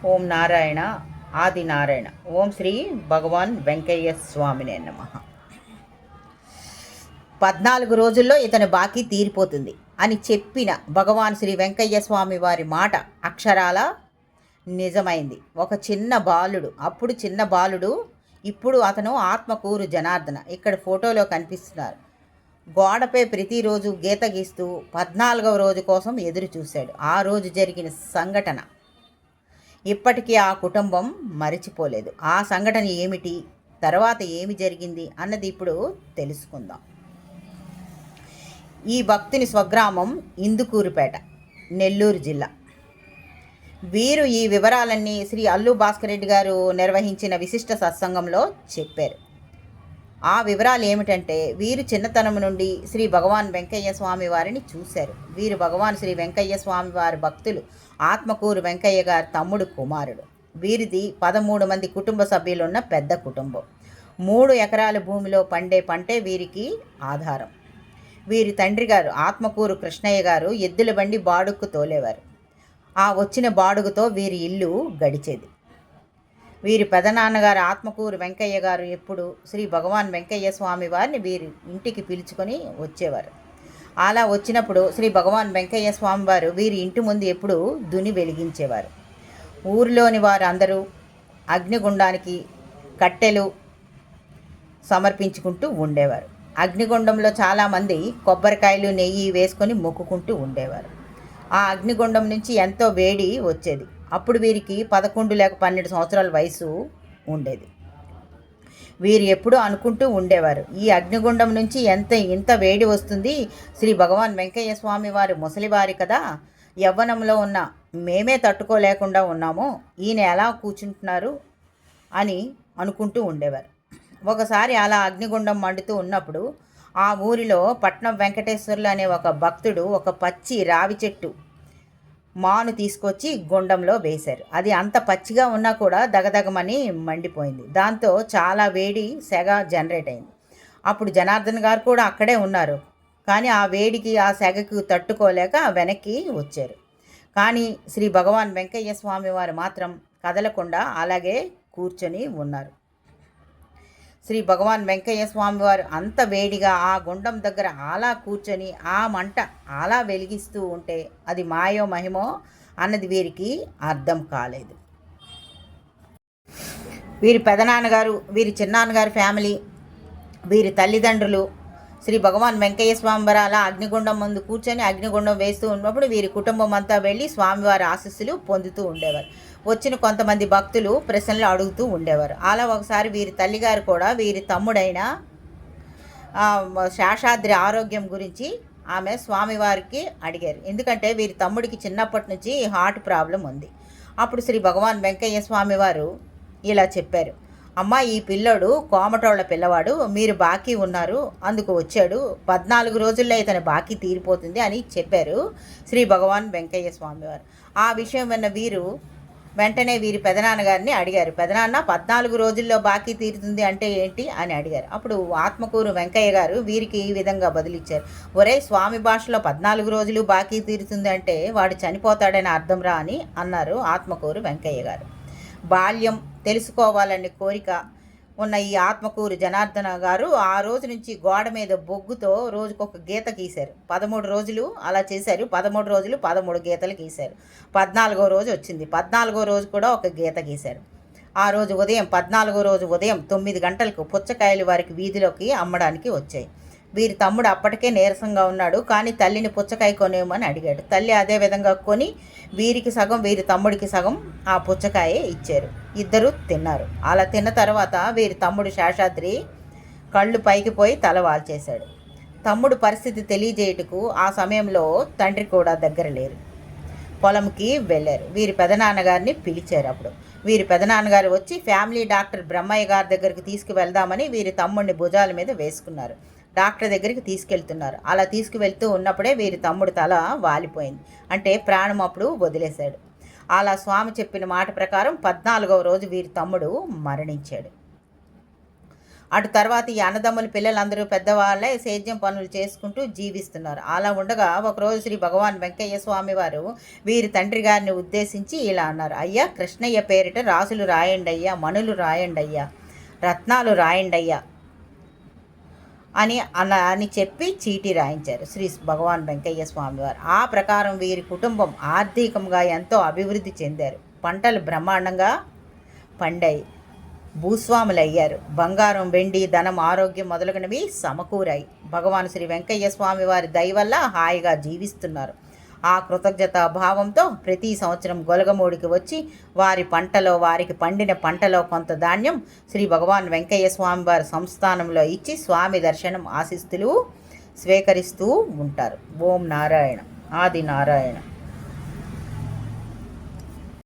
ఓం నారాయణ ఆది నారాయణ. ఓం శ్రీ భగవాన్ వెంకయ్య స్వామినే నమః. 14 రోజుల్లో ఇతని బాకీ తీరిపోతుంది అని చెప్పిన భగవాన్ శ్రీ వెంకయ్య స్వామి వారి మాట అక్షరాల నిజమైంది. ఒక చిన్న బాలుడు, అప్పుడు చిన్న బాలుడు, ఇప్పుడు అతను ఆత్మకూరు జనార్దన ఇక్కడ ఫోటోలో కనిపిస్తున్నారు. గోడపై ప్రతిరోజు గీత గీస్తూ 14వ రోజు కోసం ఎదురు చూశాడు. ఆ రోజు జరిగిన సంఘటన ఇప్పటికీ ఆ కుటుంబం మరిచిపోలేదు. ఆ సంఘటన ఏమిటి, తర్వాత ఏమి జరిగింది అన్నది ఇప్పుడు తెలుసుకుందాం. ఈ భక్తుని స్వగ్రామం ఇందుకూరుపేట, నెల్లూరు జిల్లా. వీరు ఈ వివరాలన్నీ శ్రీ అల్లు భాస్కర్ రెడ్డి గారు నిర్వహించిన విశిష్ట సత్సంగంలో చెప్పారు. ఆ వివరాలు ఏమిటంటే, వీరు చిన్నతనం నుండి శ్రీ భగవాన్ వెంకయ్య స్వామి వారిని చూశారు. వీరు భగవాన్ శ్రీ వెంకయ్య స్వామి వారి భక్తులు. ఆత్మకూరు వెంకయ్య గారి తమ్ముడు కుమారుడు. వీరిది 13 మంది కుటుంబ సభ్యులున్న పెద్ద కుటుంబం. 3 ఎకరాల భూమిలో పండే పంటే వీరికి ఆధారం. వీరి తండ్రి గారు ఆత్మకూరు కృష్ణయ్య గారు ఎద్దుల బండి బాడుక్కు తోలేవారు. ఆ వచ్చిన బాడుగుతో వీరి ఇల్లు గడిచేది. వీరి పెదనాన్నగారు ఆత్మకూరు వెంకయ్య గారు ఎప్పుడు శ్రీ భగవాన్ వెంకయ్య స్వామి వారిని వీరి ఇంటికి పిలుచుకొని వచ్చేవారు. అలా వచ్చినప్పుడు శ్రీ భగవాన్ వెంకయ్య స్వామి వారు వీరి ఇంటి ముందు ఎప్పుడు దుని వెలిగించేవారు. ఊరిలోని వారు అందరూ అగ్నిగుండానికి కట్టెలు సమర్పించుకుంటూ ఉండేవారు. అగ్నిగుండంలో చాలామంది కొబ్బరికాయలు నెయ్యి వేసుకొని మొక్కుకుంటూ ఉండేవారు. ఆ అగ్నిగుండం నుంచి ఎంతో వేడి వచ్చేది. అప్పుడు వీరికి 11 లేక 12 సంవత్సరాల వయసు ఉండేది. వీరు ఎప్పుడూ అనుకుంటూ ఉండేవారు, ఈ అగ్నిగుండం నుంచి ఇంత వేడి వస్తుంది, శ్రీ భగవాన్ వెంకయ్య స్వామి వారు ముసలివారి కదా, యవ్వనంలో ఉన్న మేమే తట్టుకోలేకుండా ఉన్నాము, ఈయన ఎలా కూర్చుంటున్నారు అని అనుకుంటూ ఉండేవారు. ఒకసారి అలా అగ్నిగుండం మండుతూ ఉన్నప్పుడు ఆ ఊరిలో పట్నం వెంకటేశ్వర్లు అనే ఒక భక్తుడు ఒక పచ్చి రావి చెట్టు మాను తీసుకొచ్చి గుండంలో వేశారు. అది అంత పచ్చిగా ఉన్నా కూడా దగదగమని మండిపోయింది. దాంతో చాలా వేడి సెగ జనరేట్ అయింది. అప్పుడు జనార్దన్ గారు కూడా అక్కడే ఉన్నారు. కానీ ఆ వేడికి ఆ సెగకు తట్టుకోలేక వెనక్కి వచ్చారు. కానీ శ్రీ భగవాన్ వెంకయ్య స్వామి వారు మాత్రం కదలకుండా అలాగే కూర్చొని ఉన్నారు. శ్రీ భగవాన్ వెంకయ్య స్వామి వారు అంత వేడిగా ఆ గుండం దగ్గర అలా కూర్చొని ఆ మంట అలా వెలిగిస్తూ ఉంటే అది మాయో మహిమో అన్నది వీరికి అర్థం కాలేదు. వీరి పెదనాన్నగారు, వీరి చిన్నాన్నగారి ఫ్యామిలీ, వీరి తల్లిదండ్రులు శ్రీ భగవాన్ వెంకయ్య స్వామి వారు అలా అగ్నిగుండం ముందు కూర్చొని అగ్నిగుండం వేస్తూ ఉన్నప్పుడు వీరి కుటుంబం అంతా వెళ్ళి స్వామివారి ఆశీస్సులు పొందుతూ ఉండేవారు. వచ్చిన కొంతమంది భక్తులు ప్రశ్నలు అడుగుతూ ఉండేవారు. అలా ఒకసారి వీరి తల్లిగారు కూడా వీరి తమ్ముడైన శేషాద్రి ఆరోగ్యం గురించి ఆమె స్వామివారికి అడిగారు. ఎందుకంటే వీరి తమ్ముడికి చిన్నప్పటి నుంచి హార్ట్ ప్రాబ్లం ఉంది. అప్పుడు శ్రీ భగవాన్ వెంకయ్య స్వామి వారు ఇలా చెప్పారు, అమ్మ, ఈ పిల్లోడు కోమటోళ్ల పిల్లవాడు, మీరు బాకీ ఉన్నారు, అందుకు వచ్చాడు, 14 రోజుల్లో ఇతని బాకీ తీరిపోతుంది అని చెప్పారు శ్రీ భగవాన్ వెంకయ్య స్వామివారు. ఆ విషయం విన్న వీరు వెంటనే వీరి పెదనాన్నగారిని అడిగారు, పెదనాన్న 14 రోజుల్లో బాకీ తీరుతుంది అంటే ఏంటి అని అడిగారు. అప్పుడు ఆత్మకూరు వెంకయ్య గారు వీరికి ఈ విధంగా బదులిచ్చారు, ఒరే, స్వామి భాషలో 14 రోజులు బాకీ తీరుతుంది అంటే వాడు చనిపోతాడని అర్థం రా అని అన్నారు ఆత్మకూరు వెంకయ్య గారు. బాల్యం తెలుసుకోవాలనే కోరిక ఉన్న ఈ ఆత్మకూరు జనార్దన గారు ఆ రోజు నుంచి గోడ మీద బొగ్గుతో రోజుకొక గీత గీశారు. 13 రోజులు అలా చేశారు. 13 రోజులు 13 గీతలు గీశారు. 14వ రోజు వచ్చింది. 14వ రోజు కూడా ఒక గీత గీశారు. ఆ రోజు ఉదయం 14వ రోజు ఉదయం 9 గంటలకు పుచ్చకాయలు వారికి వీధిలోకి అమ్మడానికి వచ్చాయి. వీరి తమ్ముడు అప్పటికే నీరసంగా ఉన్నాడు. కానీ తల్లిని పుచ్చకాయ కొనేమని అడిగాడు. తల్లి అదే విధంగా కొని వీరికి సగం వీరి తమ్ముడికి సగం ఆ పుచ్చకాయ ఇచ్చారు. ఇద్దరు తిన్నారు. అలా తిన్న తర్వాత వీరి తమ్ముడు శేషాద్రి కళ్ళు పైకి పోయి తల వాల్చేశాడు. తమ్ముడు పరిస్థితి తెలియజేయటకు ఆ సమయంలో తండ్రి కూడా దగ్గర లేరు. పొలంకి వెళ్ళారు. వీరి పెదనాన్నగారిని పిలిచారు. అప్పుడు వీరి పెదనాన్నగారు వచ్చి ఫ్యామిలీ డాక్టర్ బ్రహ్మయ్య గారి దగ్గరికి తీసుకువెళ్దామని వీరి తమ్ముడిని భుజాల మీద వేసుకున్నారు. డాక్టర్ దగ్గరికి తీసుకెళ్తున్నారు. అలా తీసుకువెళ్తూ ఉన్నప్పుడే వీరి తమ్ముడు తల వాలిపోయింది. అంటే ప్రాణం అప్పుడు వదిలేశాడు. అలా స్వామి చెప్పిన మాట ప్రకారం 14వ రోజు వీరి తమ్ముడు మరణించాడు. అటు తర్వాత ఈ అన్నదమ్ముల పిల్లలందరూ పెద్దవాళ్ళే సేద్యం పనులు చేసుకుంటూ జీవిస్తున్నారు. అలా ఉండగా ఒకరోజు శ్రీ భగవాన్ వెంకయ్య స్వామి వారు వీరి తండ్రి గారిని ఉద్దేశించి ఇలా అన్నారు: అయ్యా, కృష్ణయ్య పేరిట రాసులు రాయండి అయ్యా, మణులు రాయండి అయ్యా, రత్నాలు రాయండి అయ్యా అని చెప్పి చీటీ రాయించారు శ్రీ భగవాన్ వెంకయ్య స్వామివారు. ఆ ప్రకారం వీరి కుటుంబం ఆర్థికంగా ఎంతో అభివృద్ధి చెందారు. పంటలు బ్రహ్మాండంగా పండాయి. భూస్వాములు అయ్యారు. బంగారం, వెండి, ధనం, ఆరోగ్యం మొదలగునవి సమకూరాయి. భగవాన్ శ్రీ వెంకయ్య స్వామి వారి దయ వల్ల హాయిగా జీవిస్తున్నారు. ఆ కృతజ్ఞతా భావంతో ప్రతి సంవత్సరం గొలగమూడికి వచ్చి వారికి పండిన పంటలో కొంత ధాన్యం శ్రీ భగవాన్ వెంకయ్య స్వామి వారి సంస్థానంలో ఇచ్చి స్వామి దర్శనం ఆశిస్తులు స్వీకరిస్తూ ఉంటారు. ఓం నారాయణ. ఆది నారాయణ.